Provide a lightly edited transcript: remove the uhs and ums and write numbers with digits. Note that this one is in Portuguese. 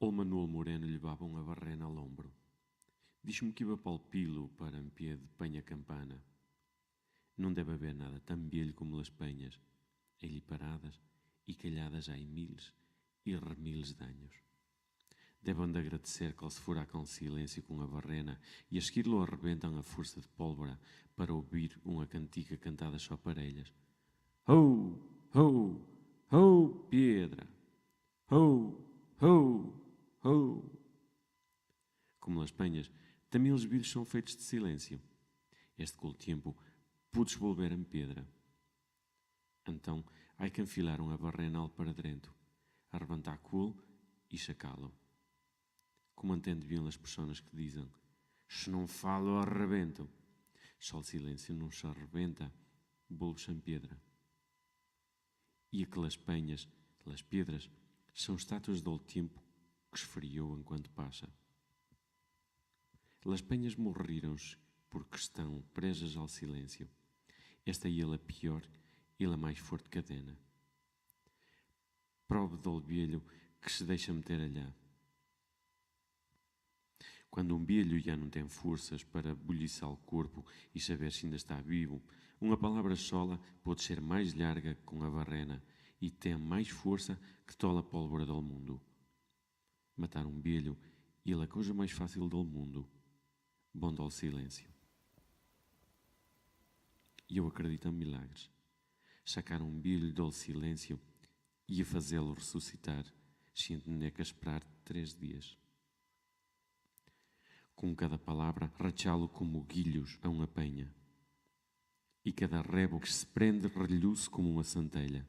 O Manuel Moreno levava uma barrena ao ombro. Diz-me que iba para o Pilo para em pé de penha campana. Não deve haver nada tão velho como as penhas, ali paradas e calhadas há miles e remiles de anos. Devem de agradecer que ele se furacam silêncio com a barrena e a seguir lo arrebentam a força de pólvora para ouvir uma cantiga cantada só parelhas. Ho, ho, ho, pedra! Ho, ho, ho! Como as penhas, também os vidros são feitos de silêncio. Este com o tempo pude volver em pedra. Então, há que enfilar uma barrenal para dentro, arrebentar colo e sacá-lo. Como entende bem as pessoas que dizem: se não falo, arrebento. Só o silêncio não se arrebenta, bolos em pedra. E aquelas penhas, as pedras, são estátuas do tempo que esfriou enquanto passa. As penhas morreram-se porque estão presas ao silêncio. Esta é ela pior, ela mais forte cadena. Prova do velho que se deixa meter allá. Quando um velho já não tem forças para bulhiçar o corpo e saber se ainda está vivo, uma palavra sola pode ser mais larga com a barrena e tem mais força que toda a pólvora do mundo. Matar um velho é a coisa mais fácil do mundo. Bom do silêncio. E eu acredito em milagres. Sacar um velho do silêncio e a fazê-lo ressuscitar sem ter que esperar 3 dias. Com cada palavra, rachá-lo como guilhos a uma penha. E cada rebo que se prende relhou-se como uma centelha.